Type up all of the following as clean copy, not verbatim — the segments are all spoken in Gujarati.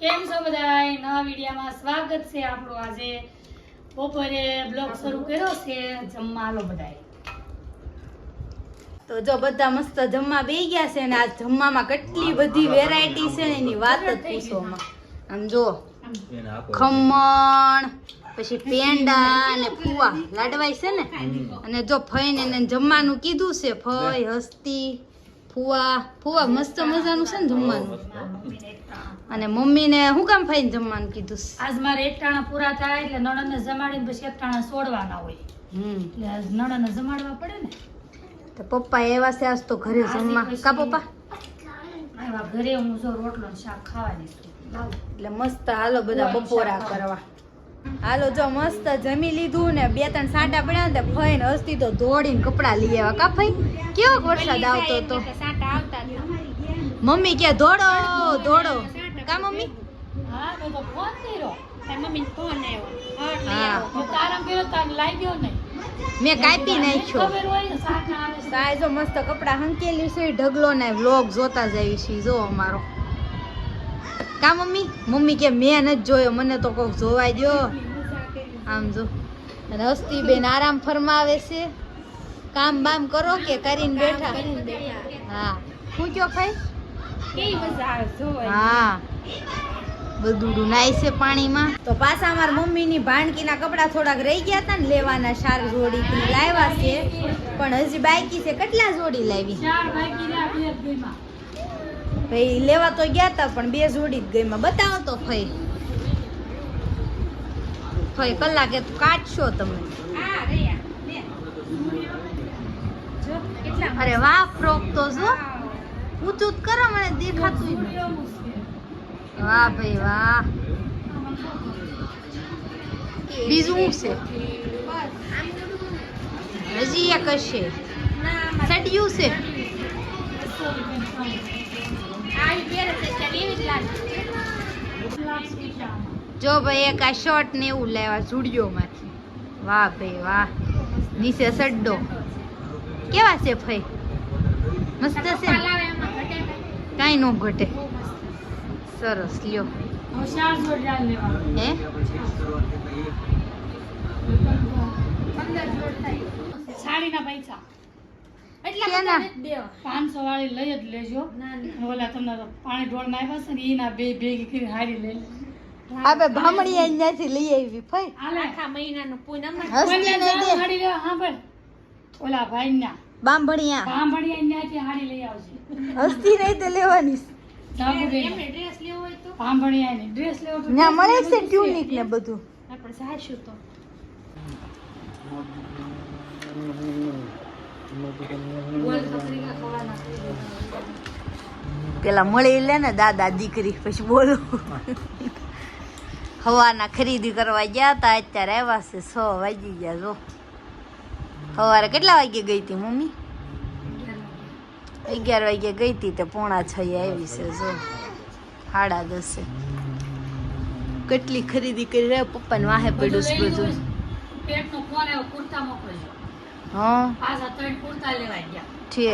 કેમ છો બધાય? નવા વિડિયામાં સ્વાગત છે આપણું. આજે બપોરે બ્લોગ શરૂ કર્યો છે. જમવા આલો બધાય. તો જો બધા મસ્ત જમવા બેસી ગયા છે ને આ જમવામાં કેટલી બધી વેરાયટી છે ને એની વાત જ પૂછોમાં. આમ જો ખમણ, પછી પેંડા અને પુવા લાડવાય છે ને, અને જો ફઈને એને જમવાનું કીધું છે. ફઈ, હસ્તી, ફુવા મસ્ત મજાનું છે ને જમવાનું. અને મમ્મીને શું કામ ફઈને જમવાનું કીધું? આજ મારે એક ટાણા પૂરા થાય એટલે નણંદને જમાડીને પછી એક ટાણા છોડવાના હોય. એટલે આજ નણંદને જમાડવા પડે ને. તો પપ્પા એવા છે આજ તો ઘરે જમવા. કા પપ્પા આવ્યા ઘરે? હું જો રોટલો ને શાક ખાવાની છું. એટલે મસ્ત હાલો બધા બપોરા કરવા. હાલો જો મસ્ત જમી લીધું ને 2-3 સાંટા પડ્યા ને ફઈને હસતી તો દોડીને કપડા લઈ આવ્યા. કા ફઈ કેવો વરસાદ આવતો તો મમ્મી કે દોડો દોડો. કા મમ્મી? હા મેં તો ફોન કર્યો. મમ્મી ફોન આવ્યો. હા હું તારામ કર્યો તાર લાગ્યો નહીં. મેં કાપી નાખ્યો. ખબર હોય ને શાક ના આવે છે. તાય જો મસ્ત કપડા હંકેલી છે. ઢગલો ને વ્લોગ જોતા જઈએ છીએ જો અમારો. કા મમ્મી? મમ્મી કે મેં નથી જોયો, મને તો કોક જોવાય દો. આમ જો અને હસ્તી બેન આરામ ફરમાવે છે. કામ બામ કરો કે કરીને બેઠા? હા શું કયો ભાઈ? કેવી મજા આવે જોવાય. હા બધું નાય છે પાણીમાં. તો પાછા અમારા મમ્મીની ભાણકીના કપડા થોડાક રહી ગયા હતા ને લેવાના, 4 જોડી લાવ્યા છે પણ હજી બાકી છે. કેટલા જોડી લાવી? 4 બાકી રહ્યા, 2 જ ગઈમાં. ભાઈ લેવા તો ગયા હતા પણ 2 જોડી જ ગઈમાં. બતાવો તો ફઈ. ફઈ કલાકે કાઢશો તમે. અરે વાહ ફ્રોક તો જો ઊંચું જ કરો, મને દેખાતું જ નથી. વાહ ભાઈ વાહ. બીજું શું છે? હજી એક હશે. સડિયું છે. જો ભાઈ એક આ શર્ટ ને એવું લેવા સ્ટુડિયો માંથી. વાહ ભાઈ વાહ. નીચે સડ્ડો કેવા છે ભાઈ? મસ્ત છે, કાંઈ નો ઘટે. સરસ લ્યો. હવે 4 જોડી આ લેવા. હે 15 જોડ થાય. સાડીના પૈસા કેના? 500 વાળી લઈ જ લેજો. ઓલા તમને પાણી ઢોળ ના આવ્યા છે ને એના બે ભેગી કરી હાડી લઈ લે. આપણે ભામણી અહીંયાથી લઈ આવી ભાઈ. આખા મહિનાનું પૂનમ હસ્તી ને દે હાડી લેવા. હા ભાઈ ઓલા ભાઈના બાંભણિયા ભાંભણી અહીંયાથી હાડી લઈ આવશે. હસ્તી નહીં તો લેવાની. એમને ડ્રેસ લેવો હોય તો ભાંભણી આવીને ડ્રેસ લેવો તો ના મળે છે ટ્યુનિક ને બધું. આપણે જાઈશું તો પેલા મળી લે ને દાદા દીકરી પછી બોલો. હવાના ખરીદી કરવા ગયા તા, અત્યારે આવ્યા છે 6 વાગી ગયા. જો સવારે કેટલા વાગે ગઈ હતી મમ્મી? 11 વાગે ગઈ હતી તે 5:45 આવી છે. જો 10:30. કેટલી ખરીદી કરી રહ્યા. પપ્પાને વાહે પડ્યું છે બધું. પેટનો ફોન આવ્યો, કુર્તા મોકલજો. હા પાછા 3 કુર્તા લેવા ગયા. છે.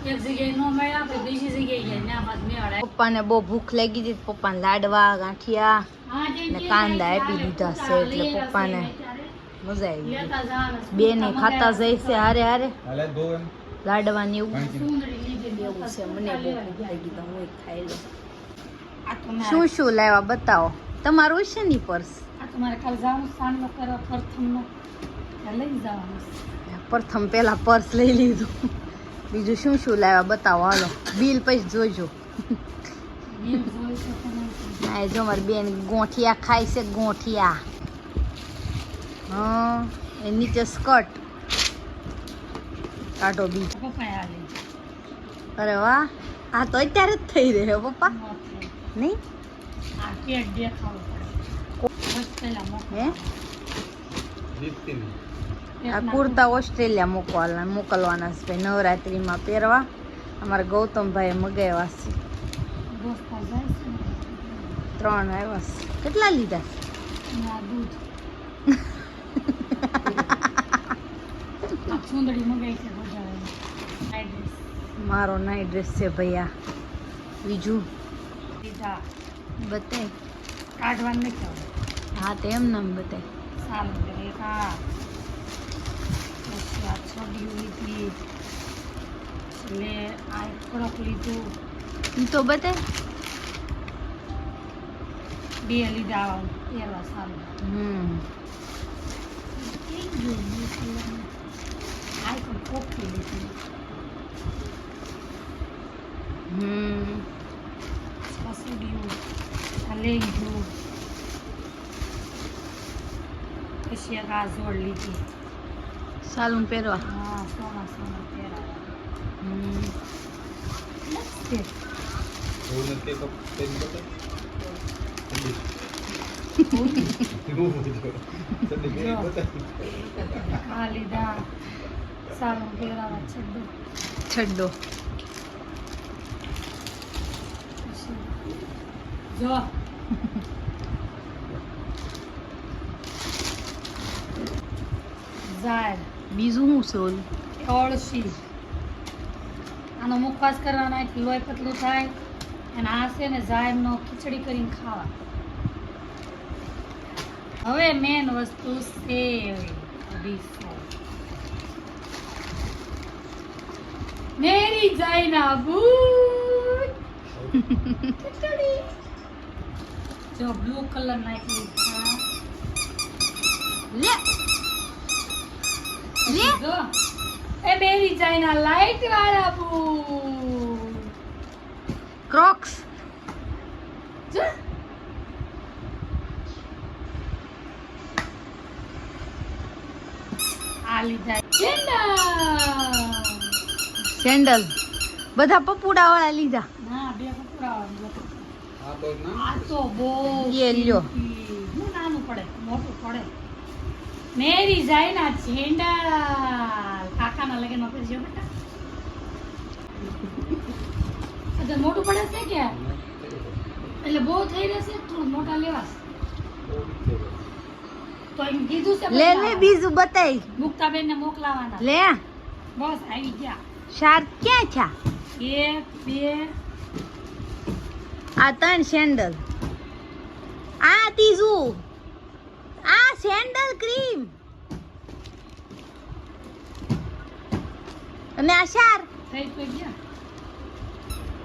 એક જગ્યાએ નો મળ્યા, આપણે બીજી જગ્યાએ ગયા. ત્યાં પાછ મેળા. પપ્પાને બહુ ભૂખ લાગી હતી. પપ્પાને લાડવા, ગાંઠિયા ને કાંદા આપી દીધા છે એટલે પપ્પાને મજા આવી ગઈ. બેને ખાતા જાય છે હારે હારે લાડવાની. એવું એવું છે. મને બહુ ભૂખ લાગી તો હું ખાઈ લઉં. શું શું લાવ્યા બતાવો. તમારું છે ને પર્સ? આ તમારે કાલ જવાનું સાંજનો કરવા પ્રથમનો લઈ જવાનું. પ્રથમ પેલા પર્સ લઈ લીધું. બીજું શું શું લાવ્યા બતાવો હાલો. બિલ પછી જોજો. હા જો મારી બેન ગોઠિયા ખાય છે. ગોઠિયા. હા એ નીચે સ્કર્ટ કાઢો બીજ. અરે વાહ. આ તો અત્યારે જ થઈ રહ્યો પપ્પા નહીં? આ કેક દેખાવું પડે. હે આ કુર્તા ઓસ્ટ્રેલિયા મોકલવાના છે ભાઈ નવરાત્રીમાં પહેરવા. અમારા ગૌતમભાઈએ મગાવ્યા છે. 3 આવ્યા છે. કેટલા લીધા? મારો નાઈટ ડ્રેસ છે ભૈયા. બીજું બતાય કાઢવાનું નહીં ખાવું. હા તો એમ નામ બતાય સારું કરે એક આ પછી આ છબીઓ લીધી એટલે આ એક ફરક લીધું ઈ તો બતાય 2 લીધા આવા પહેરવા સારું આ પણ કોફી લીધી છસડીઓ આ લેંગું પછી એક આ જોડ લીધી સાલું પહેરવા હા સોના સોના પહેરાવા આ લીધા સારું પહેરાવા છડ્ડો જો ઝાડ બીજું શું છે ઓલું અળસી આનો મુખવાસ કરવાનો અહીંથી લોહી પતલું થાય અને આ છે ને ઝાડનો ખીચડી કરીને ખાવા. હવે મેન વસ્તુ સેવ અઢીસો મેરી જાયના બૂટ ખીચડી જો બ્લુ કલર નાખી લે લે જો એ મેરી જાયના લાઈટ વાળા બૂટ ક્રોક્સ જો આ લીધા સેન્ડલ બધા પપુડા વાળા લીધા ના બે કપડા આ તો બહુ એ લ્યો હું નાનું પડે મોટું પડે મેરી જાયના ઝેંડા કાકાના લગનમાં કરજો બેટા અચ્છા મોટું પડે છે કે એટલે બહુ થઈ રહેશે થોડું મોટા લેવાશે તો એમ કીધું છે લે લે બીજું બતાય મુક્તાબેન ને મોકલાવાના લે બસ આવી ગયા શાર્ક ક્યાં છે 1 2 આ 3 સેન્ડલ આ ત્રીજું આ સેન્ડલ ક્રીમ અને આ શાર થઈ તો ગયા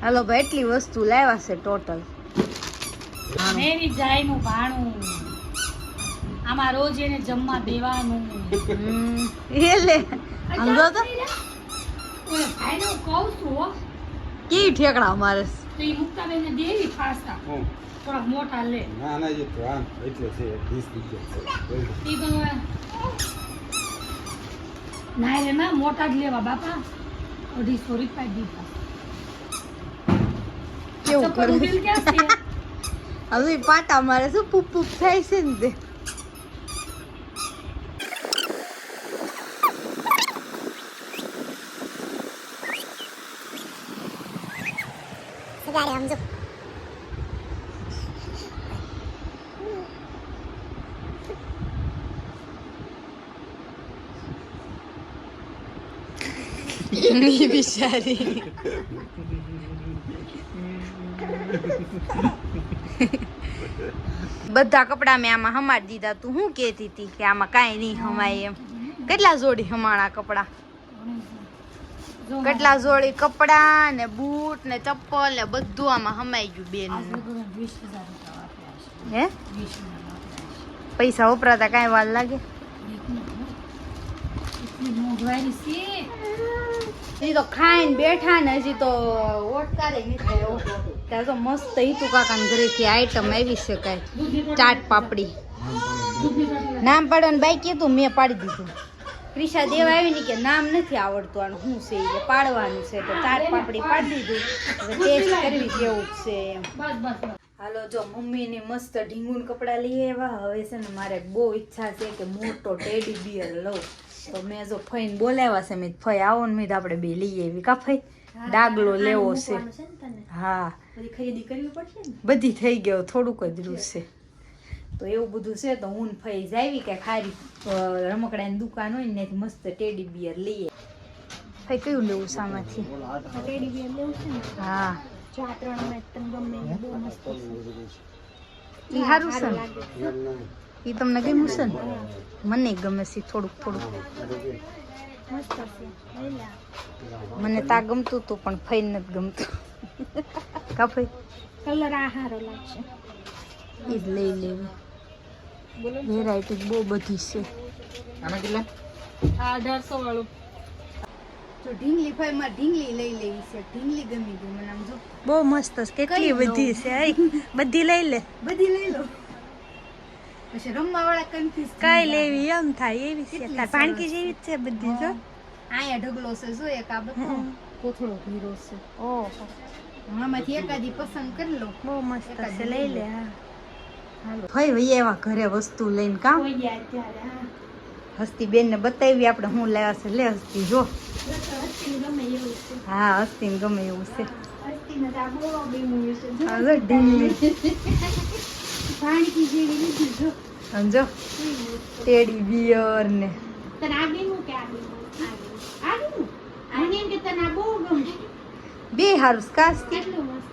હાલો ભાઈ એટલી વસ્તુ લાવ્યા છે ટોટલ મેરી જાયનું ભાણું આમાં રોજ એને જમવા દેવાનું એ લે સમજો તો ઓલે ભાઈને હું કહું છું હો કેવી ઠેકડા મારે તો એ મુક્તાબેન ને દેવી ફાસતા થોડાક મોટા લે ના ના જે પ્રાણ એટલે છે 20 રૂપિયા ઈ તો ના રે ના મોટા જ લેવા બાપા 250 રૂપિયા દીધા કેવું ચપ્પલ કરું બિલ ક્યાં છે હવે પાટા મારે શું પૂપ પૂપ થાય છે ને તે ગાડી સમજો ની બિચારી બધા કપડા મેં આમાં હમાડી દીધા તું શું કહેતી હતી કે આમાં કાંઈ નહીં હમાય એમ કેટલા જોડી હમાણા કપડા કેટલા જોડી કપડા ને બૂટ ને ચપ્પલ ને બધું આમાં હમાઈ ગયું બેન હે પૈસા વપરાતા કાંઈ વાર લાગે હજી તો ખાઈને બેઠા ને હજી તો ઓટકારે નીકળ્યો ત્યાં તો મસ્ત હિતુ કાકાના ઘરેથી આઈટમ આવી છે કાંઈ ચાટ પાપડી નામ પાડવાનું બાઈ કીધું મેં પાડી દીધું ક્રિશા દેવા આવી ને કે નામ નથી આવડતું આનું શું છે એ પાડવાનું છે તો ચાટ પાપડી પાડી દીધું હવે ટેસ્ટ કરવી કેવું છે એમ હાલો જો મમ્મીની મસ્ત ઢીંગુન કપડાં લઈ આવ્યા હવે છે ને મારે બહુ ઈચ્છા છે કે મોટો ટેડી બિયર લઉં તો મેં જો ફઈને બોલાવ્યા છે મેં ફઈ આવો ને મેં આપણે બે લઈ આવી કા ફઈ ડાગલો લેવો છે હા ખરીદી કરવી પડશે ને બધી થઈ ગયો થોડુંક જ રહ્યું છે તો એવું બધું છે તો હું ફઈ જાવી કે ખારી રમકડાની દુકાન હોય ને મસ્ત ટેડી બિયર લઈએ ફઈ કયું લેવું સામાંથી ટેડી બિયર લેવું છે ને હા જો આ 3 મેં તને ગમે એ બહુ મસ્ત છે. ઈ હારું છે ને? લાગે. ઈ તમને ગમ્યું છે ને? મને ગમે છે થોડુંક થોડુંક. મસ્ત છે. લઈ લે. મને તા ગમતું તું પણ ફઈ નથી ગમતું. કા ફઈ? કલર આ હારો લાગશે. ઈ જ લઈ લેવી. વેરાયટી બહુ બધી છે. આના કેટલા? આ 1800 વાળું. જો ઢીંગલી ફઈ માં ઢીંગલી લઈ લેવી છે. ઢીંગલી ગમી ગઈ મને આમ જો. બહુ મસ્ત છે. કેટલી બધી છે. આઈ બધી લઈ લે. બધી લઈ લો. પછી રમવા વાળા કન્ફ્યુઝ કાઈ લેવી એમ થાય એવી છે. તાર પાણકી જેવી જ છે બધી જો. આયા ઢગલો છે જો એક આ બધો કોથળો ભીરો છે. ઓહો. આમાંથી એકાદી પસંદ કરી લો. બહુ મસ્ત છે લઈ લે. હા. હાલો. ફઈ વઈ એવા ઘરે વસ્તુ લઈને કામ. કોઈ ગયા અત્યારે હા. હસ્તી બેન ને બતાવી આપણે હું લાવ્યા છે. લે હસ્તી જો. હસ્તીને ગમે એવું છે. હા હસ્તીને ગમે એવું છે. હસ્તીને તો આ બહુ ગમ્યું છે. જો હા જો ઢીંગલી. પાણી જેવી લીધી જો. સમજો ટેડી બિયર ને તને આ ગમ્યું કે આ ગમ્યું? આ ગમ્યું. મને એમ કે તને આ બહુ ગમ્યું. બે હારું કાસ કેટલું મસ્ત